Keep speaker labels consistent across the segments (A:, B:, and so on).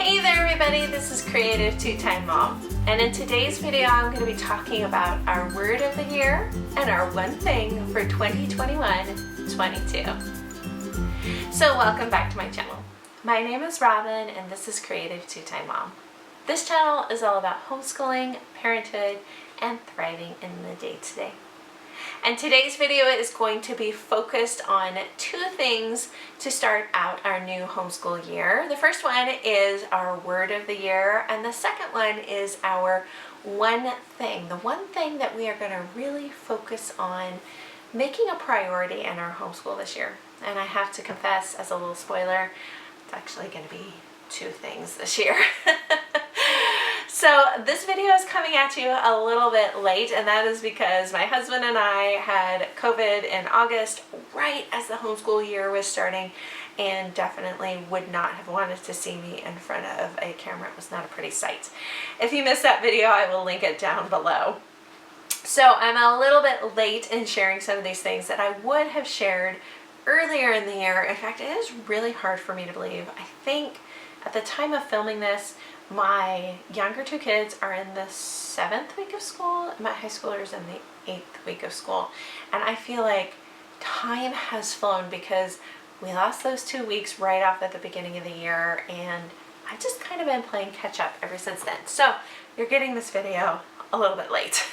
A: Hey there everybody, this is Creative2xmom, and in today's video I'm going to be talking about our word of the year and our one thing for 2021-22. So welcome back to my channel. My name is Robin and this is Creative2xmom. This channel is all about homeschooling, parenthood, and thriving in the day-to-day. And today's video is going to be focused on two things to start out our new homeschool year. The first one is our word of the year, and the second one is our one thing, the one thing that we are going to really focus on making a priority in our homeschool this year. And I have to confess, as a little spoiler, it's actually going to be two things this year. So this video is coming at you a little bit late, and that is because my husband and I had COVID in August, right as the homeschool year was starting, and definitely would not have wanted to see me in front of a camera. It was not a pretty sight. If you missed that video, I will link it down below. So I'm a little bit late in sharing some of these things that I would have shared earlier in the year. In fact, it is really hard for me to believe. I think at the time of filming this, my younger two kids are in the 7th week of school, my high schooler's in the 8th week of school, and I feel like time has flown because we lost those 2 weeks right off at the beginning of the year, and I've just kind of been playing catch up ever since then. So you're getting this video a little bit late.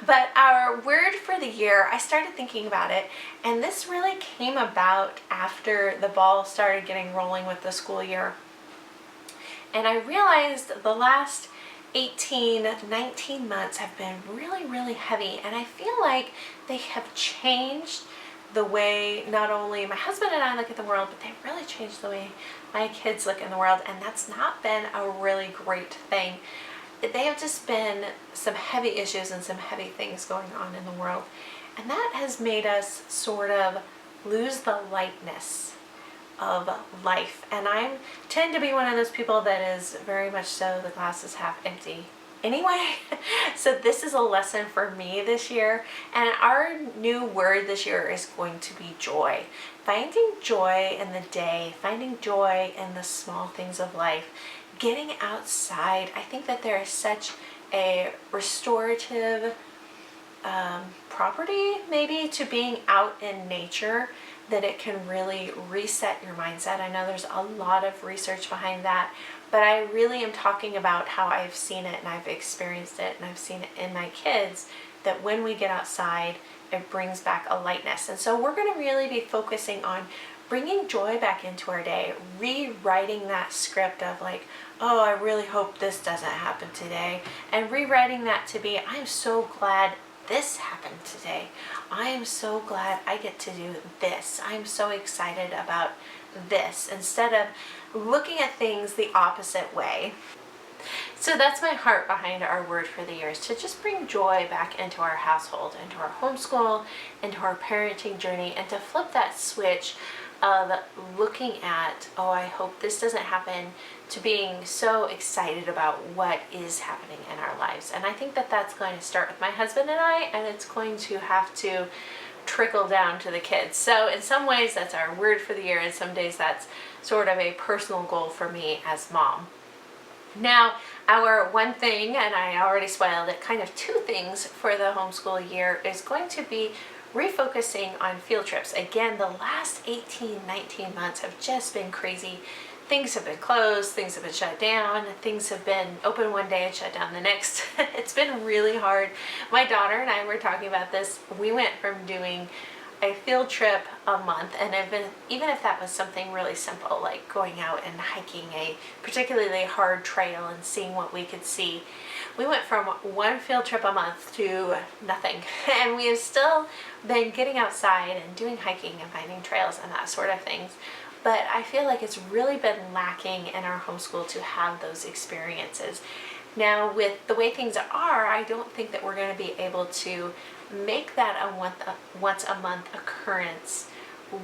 A: But our word for the year, I started thinking about it, and this really came about after the ball started getting rolling with the school year. And I realized the last 18, 19 months have been really, really heavy. And I feel like they have changed the way not only my husband and I look at the world, but they've really changed the way my kids look in the world. And that's not been a really great thing. They have just been some heavy issues and some heavy things going on in the world. And that has made us sort of lose the lightness of life, and I tend to be one of those people that is very much so the glass is half empty anyway. So this is a lesson for me this year, and our new word this year is going to be joy. Finding joy in the day, finding joy in the small things of life, getting outside. I think that there is such a restorative property maybe to being out in nature, that it can really reset your mindset. I know there's a lot of research behind that, but I really am talking about how I've seen it and I've experienced it and I've seen it in my kids, that when we get outside, it brings back a lightness. And so we're going to really be focusing on bringing joy back into our day, rewriting that script of like, oh, I really hope this doesn't happen today, and rewriting that to be, I'm so glad this happened today. I am so glad I get to do this. I'm so excited about this, instead of looking at things the opposite way. So that's my heart behind our word for the year, is to just bring joy back into our household, into our homeschool, into our parenting journey, and to flip that switch of looking at, oh, I hope this doesn't happen, to being so excited about what is happening in our lives. And I think that that's going to start with my husband and I, and it's going to have to trickle down to the kids. So in some ways that's our word for the year, and some days that's sort of a personal goal for me as mom. Now, our one thing, and I already spoiled it, kind of two things for the homeschool year, is going to be refocusing on field trips. Again, the last 18, 19 months have just been crazy. Things have been closed, things have been shut down, things have been open one day and shut down the next. It's been really hard. My daughter and I were talking about this. We went from doing a field trip a month, and even if that was something really simple, like going out and hiking a particularly hard trail and seeing what we could see, we went from one field trip a month to nothing. And we have still been getting outside and doing hiking and finding trails and that sort of things. But I feel like it's really been lacking in our homeschool to have those experiences. Now, with the way things are, I don't think that we're going to be able to make that a once a month occurrence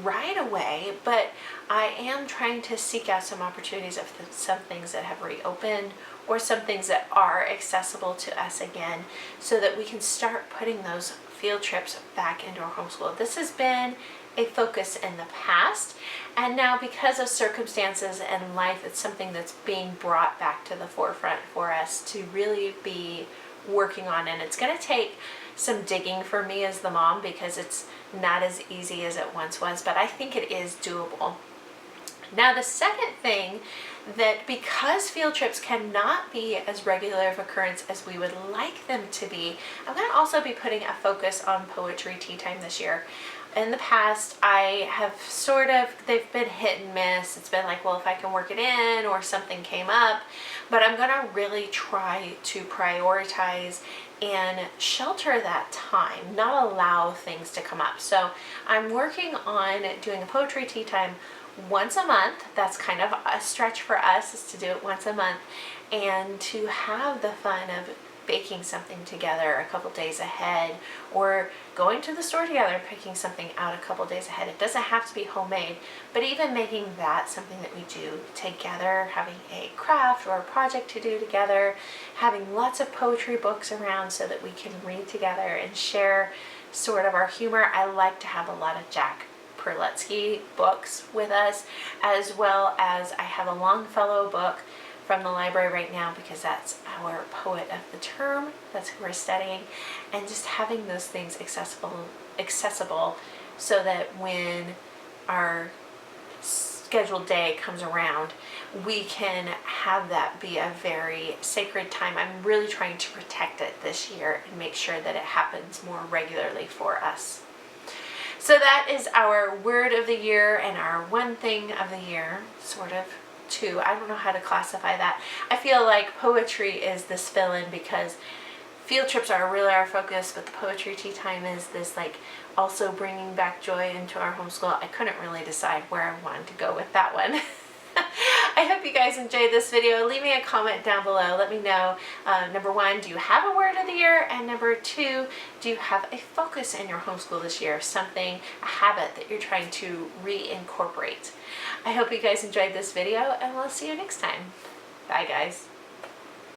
A: right away, but I am trying to seek out some opportunities of some things that have reopened, or some things that are accessible to us again, so that we can start putting those field trips back into our homeschool. This has been a focus in the past, and now because of circumstances and life, it's something that's being brought back to the forefront for us to really be working on. And it's going to take some digging for me as the mom, because it's not as easy as it once was, but I think it is doable. Now, the second thing, that because field trips cannot be as regular of occurrence as we would like them to be, I'm going to also be putting a focus on poetry tea time this year. In the past, I have they've been hit and miss. It's been like, well, if I can work it in, or something came up, but I'm going to really try to prioritize and shelter that time, not allow things to come up. So I'm working on doing a poetry tea time once a month. That's kind of a stretch for us, is to do it once a month, and to have the fun of baking something together a couple days ahead, or going to the store together, picking something out a couple days ahead. It doesn't have to be homemade, but even making that something that we do together, having a craft or a project to do together, having lots of poetry books around so that we can read together and share sort of our humor. I like to have a lot of Jack Perletsky books with us, as well as I have a Longfellow book from the library right now, because that's our poet of the term, that's who we're studying, and just having those things accessible so that when our scheduled day comes around, we can have that be a very sacred time. I'm really trying to protect it this year and make sure that it happens more regularly for us. So that is our word of the year and our one thing of the year, sort of. Two. I don't know how to classify that. I feel like poetry is this fill-in, because field trips are really our focus, but the poetry tea time is this, like, also bringing back joy into our homeschool. I couldn't really decide where I wanted to go with that one. I hope you guys enjoyed this video. Leave me a comment down below. Let me know, number one, do you have a word of the year? And number two, do you have a focus in your homeschool this year? Something, a habit that you're trying to reincorporate. I hope you guys enjoyed this video, and we'll see you next time. Bye, guys.